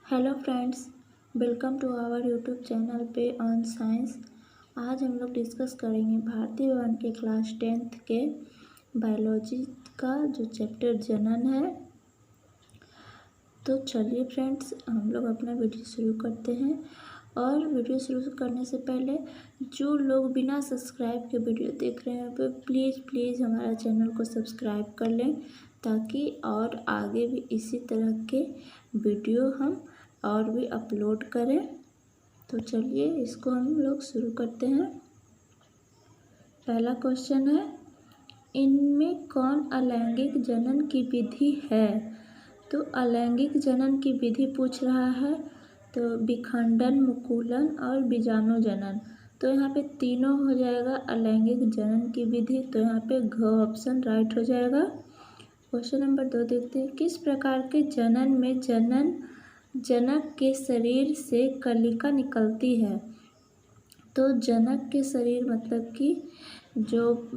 Hello friends, welcome to our YouTube channel पे on science. आज हम लोग डिस्कस करेंगे भारतीय भवन के क्लास 10th के बायोलॉजी का जो चैप्टर जनन है। तो चलिए फ्रेंड्स, हम लोग अपना वीडियो शुरू करते हैं। और वीडियो शुरू करने से पहले जो लोग बिना सब्सक्राइब के वीडियो देख रहे हैं वो प्लीज़ हमारा चैनल को सब्सक्राइब कर लें, ताकि और आगे भी इसी तरह के वीडियो हम और भी अपलोड करें। तो चलिए इसको हम लोग शुरू करते हैं। पहला क्वेश्चन है, इनमें कौन अलैंगिक जनन की विधि है? तो अलैंगिक जनन की विधि पूछ रहा है, तो विखंडन, मुकुलन और बीजाणु जनन। तो यहाँ पे तीनों हो जाएगा अलैंगिक जनन की विधि। तो यहाँ पे घ ऑप्शन राइट हो जाएगा। क्वेश्चन नंबर 2 देखते हैं, किस प्रकार के जनन में जनक के शरीर से कलिका निकलती है? तो जनक के शरीर मतलब कि जो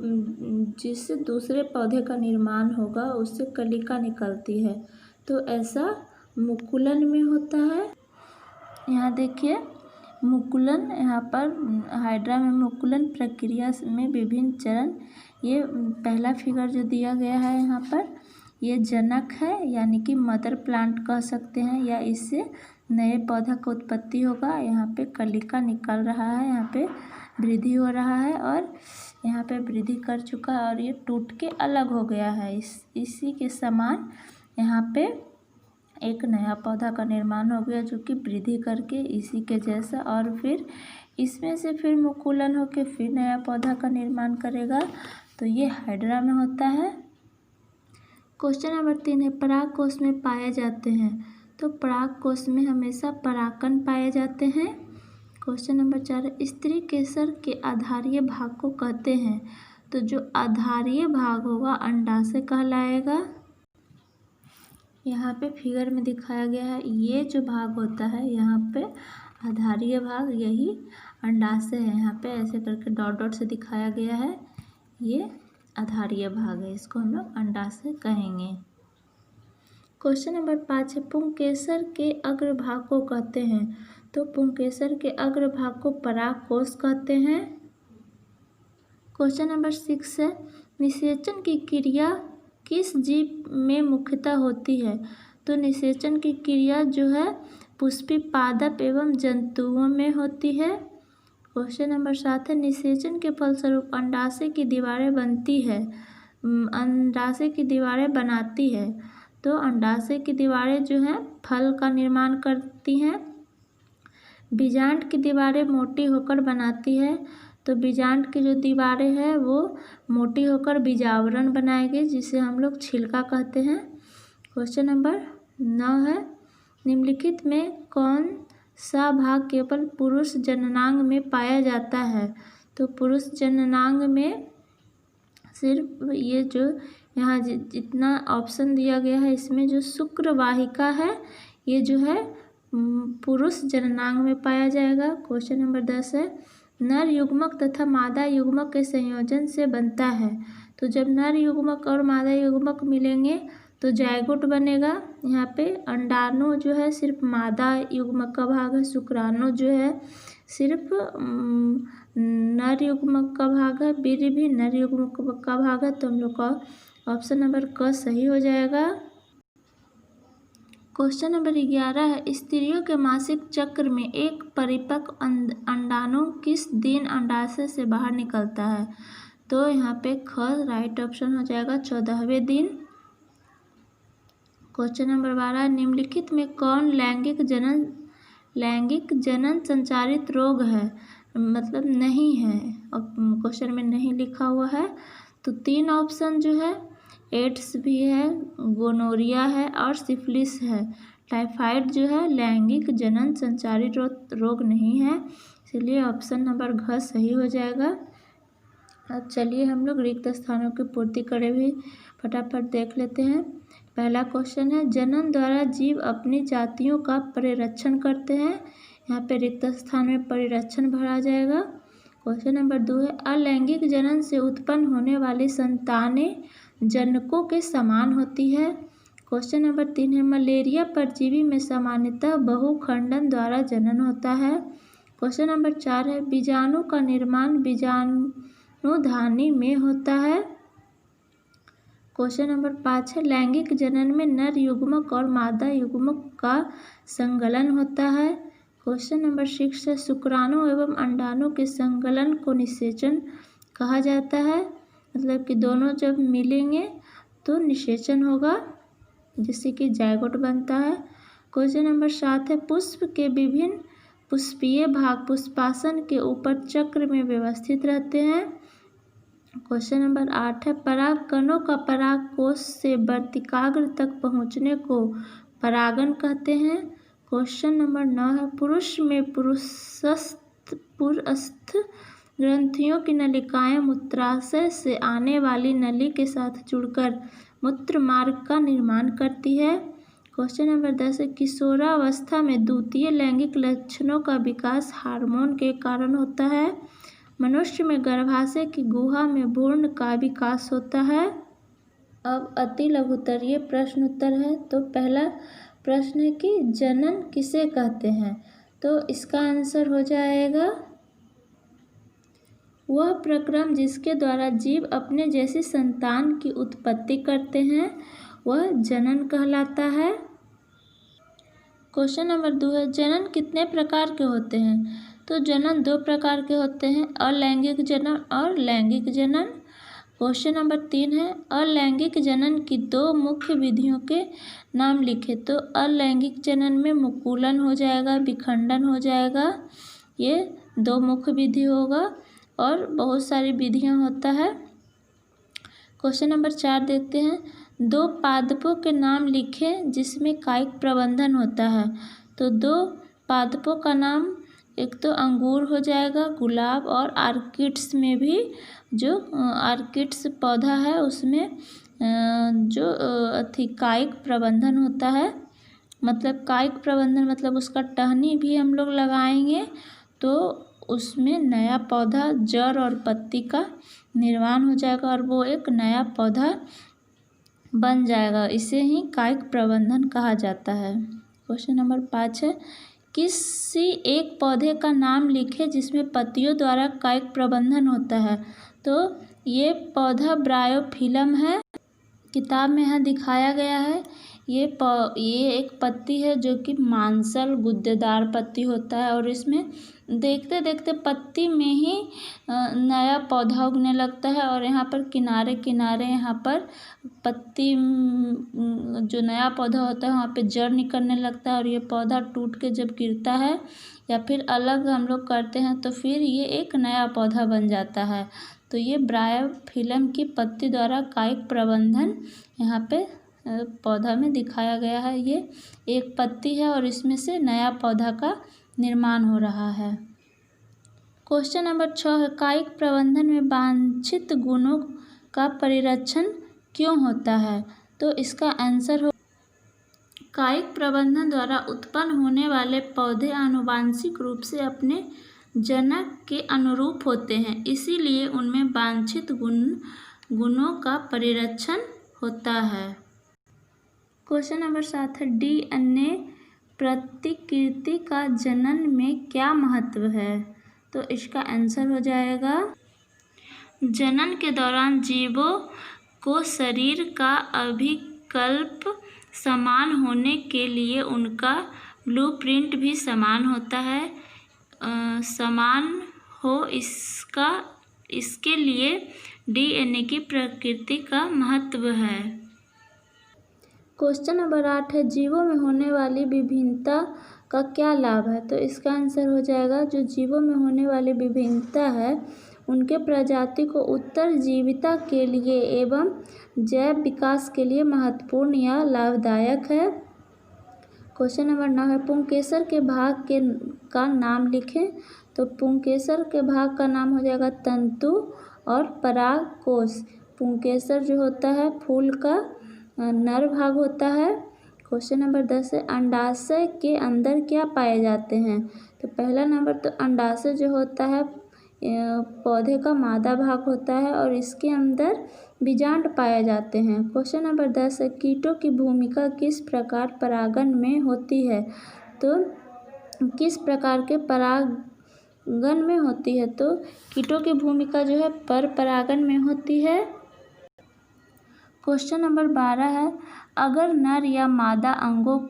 जिससे दूसरे पौधे का निर्माण होगा उससे कलिका निकलती है। तो ऐसा मुकुलन में होता है। यहाँ देखिए मुकुलन, यहाँ पर हाइड्रा में मुकुलन प्रक्रिया में विभिन्न चरण। ये पहला फिगर जो दिया गया है यहाँ पर, ये जनक है, यानी कि मदर प्लांट कह सकते हैं, या इससे नए पौधा का उत्पत्ति होगा। यहाँ पे कलिका निकल रहा है, यहाँ पे वृद्धि हो रहा है और यहाँ पे वृद्धि कर चुका है और ये टूट के अलग हो गया है। इसी के समान यहाँ पे एक नया पौधा का निर्माण हो गया, जो कि वृद्धि करके इसी के जैसा, और फिर इसमें से फिर मुकुलन होके फिर नया पौधा का निर्माण करेगा। तो ये हाइड्रा में होता है। क्वेश्चन नंबर 3 है, पराग कोश में पाए जाते हैं। तो पराग कोश में हमेशा परागकण पाए जाते हैं। क्वेश्चन नंबर 4 है, स्त्री केसर के आधारीय भाग को कहते हैं। तो जो आधारीय भाग होगा अंडाशय कहलाएगा। यहाँ पे फिगर में दिखाया गया है, ये जो भाग होता है यहाँ पे आधारीय भाग, यही अंडाशय है। यहाँ पे ऐसे करके डॉट डॉट से दिखाया गया है, ये आधारीय भाग है, इसको हम लोग अंडाशय कहेंगे। क्वेश्चन नंबर 5 है, पुंकेसर के अग्रभाग को कहते हैं। तो पुंकेसर के अग्रभाग को पराग कोश कहते हैं। क्वेश्चन नंबर 6 है, निषेचन की क्रिया किस जीव में मुख्यतः होती है? तो निषेचन की क्रिया जो है पुष्पी पादप एवं जंतुओं में होती है। क्वेश्चन नंबर 7 है, निषेचन के फलस्वरूप अंडाशय की दीवारें बनती है, अंडाशय की दीवारें बनाती है। तो अंडाशय की दीवारें जो हैं फल का निर्माण करती हैं। बीजांड की दीवारें मोटी होकर बनाती है। तो बीजांड की जो दीवारें हैं वो मोटी होकर बीजावरण बनाएगी, जिसे हम लोग छिलका कहते हैं। क्वेश्चन नंबर 9 है, निम्नलिखित में कौन सा भाग केवल पुरुष जननांग में पाया जाता है? तो पुरुष जननांग में सिर्फ ये जो यहाँ जितना ऑप्शन दिया गया है, इसमें जो शुक्र वाहिका है ये जो है पुरुष जननांग में पाया जाएगा। क्वेश्चन नंबर 10 है, नर युग्मक तथा मादा युग्मक के संयोजन से बनता है। तो जब नर युग्मक और मादा युग्मक मिलेंगे तो जायगोट बनेगा। यहाँ पे अंडाणु जो है सिर्फ मादा युग्मक का भाग है, शुक्राणु जो है सिर्फ नर युग्मक का भाग है, वीर्य भी नर युग्मक का भाग है। तो हम लोग का ऑप्शन नंबर क सही हो जाएगा। क्वेश्चन नंबर 11 है, स्त्रियों के मासिक चक्र में एक परिपक्व अंडाणु किस दिन अंडाशय से बाहर निकलता है? तो यहाँ पे ख राइट ऑप्शन हो जाएगा, 14वें दिन। क्वेश्चन नंबर 12, निम्नलिखित में कौन लैंगिक जनन संचारित रोग है? मतलब नहीं है, क्वेश्चन में नहीं लिखा हुआ है। तो 3 ऑप्शन जो है, एड्स भी है, गोनोरिया है और सिफिलिस है। टाइफाइड जो है लैंगिक जनन संचारित रोग नहीं है, इसलिए ऑप्शन नंबर घ सही हो जाएगा। अब चलिए हम लोग रिक्त स्थानों की पूर्ति करे भी फटाफट देख लेते हैं। पहला क्वेश्चन है, जनन द्वारा जीव अपनी जातियों का परिरक्षण करते हैं। यहाँ पे रिक्त स्थान में परिरक्षण भरा जाएगा। क्वेश्चन नंबर 2 है, अलैंगिक जनन से उत्पन्न होने वाली संतानें जनकों के समान होती है। क्वेश्चन नंबर 3 है मलेरिया परजीवी में सामान्यतः बहुखंडन द्वारा जनन होता है। क्वेश्चन नंबर 4 है बीजाणु का निर्माण बीजाणुधानी में होता है। क्वेश्चन नंबर 5 है लैंगिक जनन में नर युग्मक और मादा युग्मक का संगलन होता है। क्वेश्चन नंबर 6 है शुक्राणु एवं अंडाणु के संगलन को निषेचन कहा जाता है, मतलब कि दोनों जब मिलेंगे तो निषेचन होगा जिससे कि जायगोट बनता है। क्वेश्चन नंबर 7 है पुष्प के विभिन्न पुष्पीय भाग पुष्पासन के ऊपर चक्र में व्यवस्थित रहते हैं। क्वेश्चन नंबर 8 है पराग कणों का पराग कोश से वर्तिकाग्र तक पहुंचने को परागन कहते हैं। क्वेश्चन नंबर 9 है पुरुष में पुरस्थ ग्रंथियों की नलिकाएं मूत्राशय से आने वाली नली के साथ जुड़कर मूत्र मार्ग का निर्माण करती है। क्वेश्चन नंबर 10 है किशोरावस्था में द्वितीय लैंगिक लक्षणों का विकास हार्मोन के कारण होता है। मनुष्य में गर्भाशय की गुहा में भ्रूण का विकास होता है। अब अति लघुत्तरीय प्रश्न उत्तर है। तो पहला प्रश्न है कि जनन किसे कहते हैं, तो इसका आंसर हो जाएगा वह प्रक्रम जिसके द्वारा जीव अपने जैसी संतान की उत्पत्ति करते हैं वह जनन कहलाता है। क्वेश्चन नंबर 2 है जनन कितने प्रकार के होते हैं, तो जनन 2 प्रकार के होते हैं अलैंगिक जनन और लैंगिक जनन। क्वेश्चन नंबर 3 है अलैंगिक जनन की 2 मुख्य विधियों के नाम लिखे, तो अलैंगिक जनन में मुकुलन हो जाएगा, विखंडन हो जाएगा, ये 2 मुख्य विधि होगा और बहुत सारी विधियां होता है। क्वेश्चन नंबर 4 देखते हैं 2 पादपों के नाम लिखें जिसमें कायिक प्रबंधन होता है, तो 2 पादपों का नाम एक तो अंगूर हो जाएगा, गुलाब और आर्किड्स में भी जो आर्किड्स पौधा है उसमें जो कायिक प्रबंधन होता है, मतलब कायिक प्रबंधन मतलब उसका टहनी भी हम लोग लगाएंगे तो उसमें नया पौधा जड़ और पत्ती का निर्माण हो जाएगा और वो एक नया पौधा बन जाएगा, इसे ही कायिक प्रबंधन कहा जाता है। क्वेश्चन नंबर 5 है किसी एक पौधे का नाम लिखें जिसमें पत्तियों द्वारा कायिक प्रबंधन होता है, तो ये पौधा ब्रायोफिलम है, किताब में यहाँ दिखाया गया है। ये एक पत्ती है जो कि मांसल गुद्देदार पत्ती होता है और इसमें देखते देखते पत्ती में ही नया पौधा उगने लगता है और यहाँ पर किनारे किनारे यहाँ पर पत्ती जो नया पौधा होता है वहाँ पे जड़ निकलने लगता है और ये पौधा टूट के जब गिरता है या फिर अलग हम लोग करते हैं तो फिर ये एक नया पौधा बन जाता है। तो ये ब्रायोफिलम की पत्ती द्वारा कायिक प्रबंधन यहाँ पे पौधा में दिखाया गया है। ये एक पत्ती है और इसमें से नया पौधा का निर्माण हो रहा है। क्वेश्चन नंबर 6 है कायिक प्रबंधन में वांछित गुणों का परिरक्षण क्यों होता है, तो इसका आंसर हो कायिक प्रबंधन द्वारा उत्पन्न होने वाले पौधे आनुवांशिक रूप से अपने जनक के अनुरूप होते हैं, इसीलिए उनमें वांछित गुणों का परिरक्षण होता है। क्वेश्चन नंबर 7 है डीएनए प्रतिकृति का जनन में क्या महत्व है, तो इसका आंसर हो जाएगा जनन के दौरान जीवों को शरीर का अभिकल्प समान होने के लिए उनका ब्लूप्रिंट भी समान होता है, समान हो इसके लिए डीएनए की प्रकृति का महत्व है। क्वेश्चन नंबर 8 है जीवों में होने वाली विभिन्नता का क्या लाभ है, तो इसका आंसर हो जाएगा जो जीवों में होने वाली विभिन्नता है उनके प्रजाति को उत्तरजीविता के लिए एवं जैव विकास के लिए महत्वपूर्ण या लाभदायक है। क्वेश्चन नंबर 9 है पुंकेसर के भाग का नाम लिखें, तो पुंकेसर के भाग का नाम हो जाएगा तंतु और परागकोश। पुंकेसर जो होता है फूल का नर भाग होता है। क्वेश्चन नंबर 10 है अंडाशय के अंदर क्या पाए जाते हैं, तो पहला नंबर तो अंडाशय जो होता है पौधे का मादा भाग होता है और इसके अंदर बीजांड पाए जाते हैं। क्वेश्चन नंबर 10 है, कीटों की भूमिका किस प्रकार परागण में होती है? तो किस प्रकार के परागण में होती है? तो कीटों की भूमिका जो है पर परागण में होती है। क्वेश्चन नंबर 12 है, अगर नर या मादा अंगों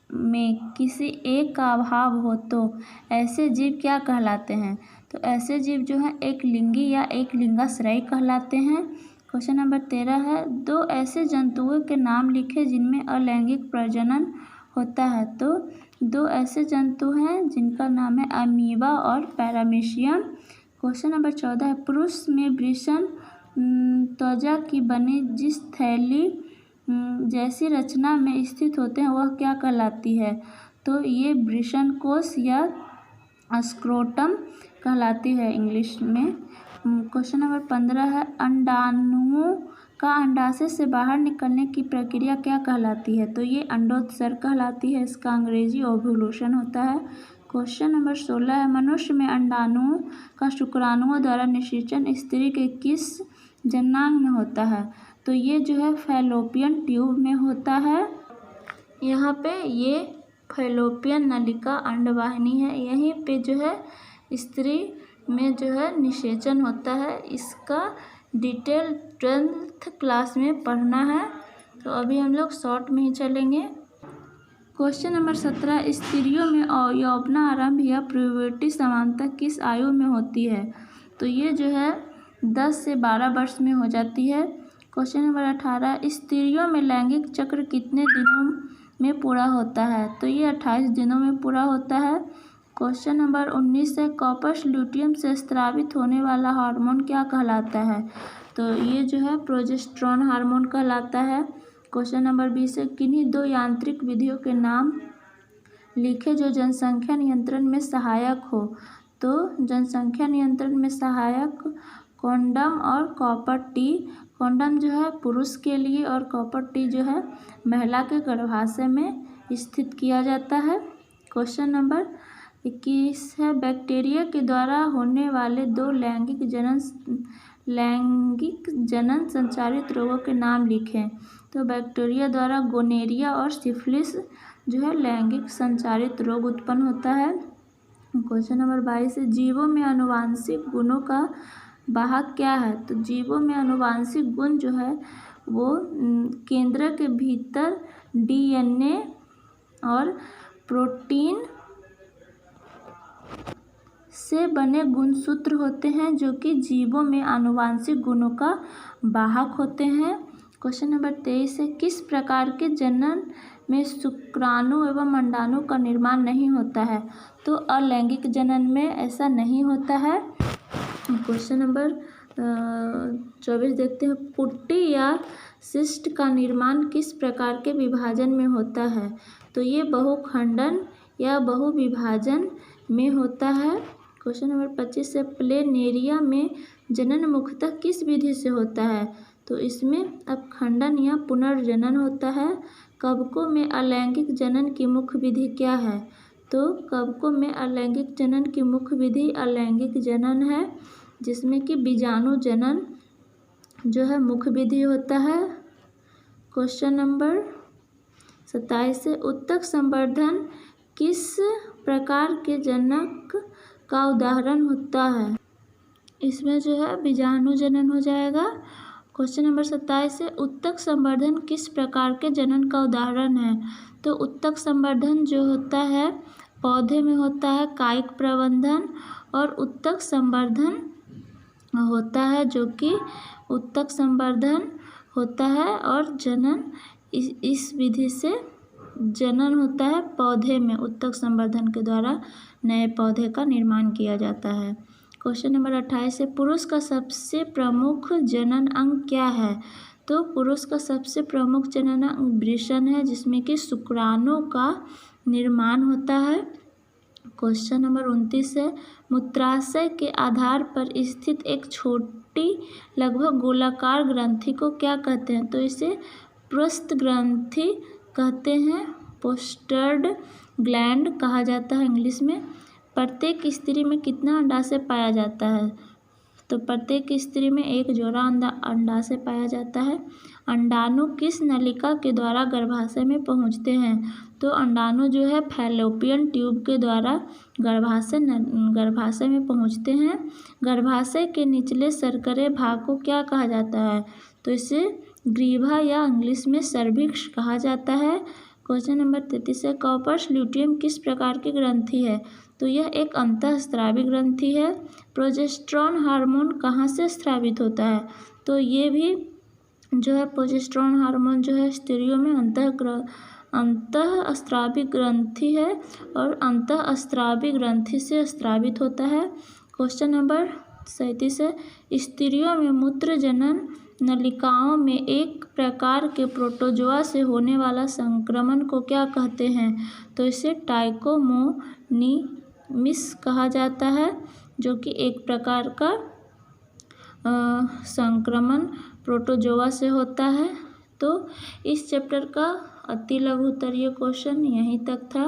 में किसी एक का अभाव हो तो ऐसे जीव क्या कहलाते हैं? तो ऐसे जीव जो है एक लिंगी या एक लिंगाश्रयी कहलाते हैं। क्वेश्चन नंबर 13 है, दो ऐसे जंतुओं के नाम लिखे जिनमें अलैंगिक प्रजनन होता है। तो दो ऐसे जंतु हैं जिनका नाम है अमीबा और पैरामीशियम। क्वेश्चन नंबर 14 है, पुरुष में वृषण त्वचा की बनी जिस थैली जैसी रचना में स्थित होते हैं वह क्या कहलाती है? तो ये वृषण कोश या स्क्रोटम कहलाती है इंग्लिश में। क्वेश्चन नंबर 15 है, अंडाणुओं का अंडाशय से बाहर निकलने की प्रक्रिया क्या कहलाती है? तो ये अंडोत्सर्ग कहलाती है, इसका अंग्रेजी ओव्यूलेशन होता है। क्वेश्चन नंबर 16 है, मनुष्य में अंडाणुओं का शुक्राणुओं द्वारा निषेचन स्त्री के किस जननांग में होता है? तो ये जो है फैलोपियन ट्यूब में होता है। यहाँ पे ये फैलोपियन नलिका अंडवाहिनी है, यहीं पे जो है स्त्री में जो है निषेचन होता है। इसका डिटेल 12th क्लास में पढ़ना है, तो अभी हम लोग शॉर्ट में ही चलेंगे। क्वेश्चन नंबर 17, स्त्रियों में यौवनारंभ या प्यूबर्टी सामान्यतः किस आयु में होती है? तो ये जो है 10 से 12 वर्ष में हो जाती है। क्वेश्चन नंबर 18, स्त्रियों में लैंगिक चक्र कितने दिनों में पूरा होता है? तो ये 28 दिनों में पूरा होता है। क्वेश्चन नंबर 19 है, कॉर्पस ल्यूटियम से स्रावित होने वाला हार्मोन क्या कहलाता है? तो ये जो है प्रोजेस्टेरोन हार्मोन कहलाता है। क्वेश्चन नंबर 20 है, किन्हीं दो यांत्रिक विधियों के नाम लिखे जो जनसंख्या नियंत्रण में सहायक हो? तो जनसंख्या नियंत्रण में सहायक कॉन्डम और कॉपर टी। कॉन्डम जो है पुरुष के लिए और कॉपर टी जो है महिला के गर्भाशय में स्थित किया जाता है। क्वेश्चन नंबर 21 है, बैक्टीरिया के द्वारा होने वाले दो लैंगिक जनन संचारित रोगों के नाम लिखें। तो बैक्टीरिया द्वारा गोनेरिया और सिफिलिस जो है लैंगिक संचारित रोग उत्पन्न होता है। क्वेश्चन नंबर 22 है, जीवों में आनुवांशिक गुणों का वाहक क्या है? तो जीवों में आनुवांशिक गुण जो है वो केंद्र के भीतर डीएनए और प्रोटीन से बने गुणसूत्र होते हैं जो कि जीवों में आनुवांशिक गुणों का वाहक होते हैं। क्वेश्चन नंबर 23 है, किस प्रकार के जनन में शुक्राणु एवं अंडाणु का निर्माण नहीं होता है? तो अलैंगिक जनन में ऐसा नहीं होता है। क्वेश्चन नंबर 24 देखते हैं, पुट्टी या सिस्ट का निर्माण किस प्रकार के विभाजन में होता है? तो ये बहुखंडन या बहुविभाजन में होता है। क्वेश्चन नंबर 25 है, प्लेनेरिया में जनन मुख्यतः किस विधि से होता है? तो इसमें अपखंडन या पुनर्जनन होता है। कवकों में अलैंगिक जनन की मुख्य विधि क्या है? तो कवकों में अलैंगिक जनन की मुख्य विधि अलैंगिक जनन है, जिसमें कि बीजाणु जनन जो है मुख्य विधि होता है। क्वेश्चन नंबर 27 है, उत्तक संवर्धन किस प्रकार के जनक का उदाहरण होता है? इसमें जो है बीजाणु जनन हो जाएगा। क्वेश्चन नंबर 27 है, उत्तक संवर्धन किस प्रकार के जनन का उदाहरण है? तो उत्तक संवर्धन जो होता है पौधे में होता है कायिक प्रबंधन, और उत्तक संवर्धन होता है जो कि उत्तक संवर्धन होता है और जनन इस विधि से जनन होता है पौधे में। उत्तक संवर्धन के द्वारा नए पौधे का निर्माण किया जाता है। क्वेश्चन नंबर 28 है, पुरुष का सबसे प्रमुख जनन अंग क्या है? तो पुरुष का सबसे प्रमुख जनन अंग वृषण है, जिसमें कि शुक्राणु का निर्माण होता है। क्वेश्चन नंबर 29 है, मूत्राशय के आधार पर स्थित एक छोटी लगभग गोलाकार ग्रंथि को क्या कहते हैं? तो इसे पृष्ठ ग्रंथि कहते हैं, पोस्टर्ड ग्लैंड कहा जाता है इंग्लिश में। प्रत्येक स्त्री में कितना अंडाशय पाया जाता है? तो प्रत्येक स्त्री में एक जोड़ा अंडाशय पाया जाता है। अंडाणु किस नलिका के द्वारा गर्भाशय में पहुँचते हैं? तो अंडाणु जो है फैलोपियन ट्यूब के द्वारा गर्भाशय में पहुँचते हैं। गर्भाशय के निचले सर्करे भाग को क्या कहा जाता है? तो इसे ग्रीवा या इंग्लिश में सर्विक्स कहा जाता है। क्वेश्चन नंबर 33 है, कॉर्पस ल्यूटियम किस प्रकार की ग्रंथि है? तो यह एक अंतःस्रावी ग्रंथि है। प्रोजेस्टेरॉन हार्मोन कहाँ से स्रावित होता है? तो ये भी जो है प्रोजेस्टेरॉन हार्मोन जो है स्त्रियों में अंतःस्रावी ग्रंथि है और अंतःस्रावी ग्रंथि से स्रावित होता है। क्वेश्चन नंबर 37 है, स्त्रियों में मूत्र जनन नलिकाओं में एक प्रकार के प्रोटोजोआ से होने वाला संक्रमण को क्या कहते हैं? तो इसे ट्राइकोमोनीमिस कहा जाता है, जो कि एक प्रकार का संक्रमण प्रोटोजोआ से होता है। तो इस चैप्टर का अति लघु उत्तरीय क्वेश्चन यहीं तक था,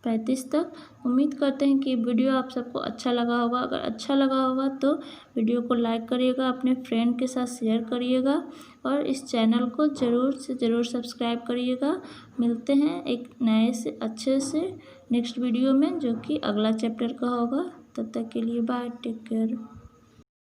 35 तक। उम्मीद करते हैं कि वीडियो आप सबको अच्छा लगा होगा। अगर अच्छा लगा होगा तो वीडियो को लाइक करिएगा, अपने फ्रेंड के साथ शेयर करिएगा और इस चैनल को ज़रूर से ज़रूर सब्सक्राइब करिएगा। मिलते हैं एक नए से अच्छे से नेक्स्ट वीडियो में, जो कि अगला चैप्टर का होगा। तब तक के लिए बाय, टेक केयर।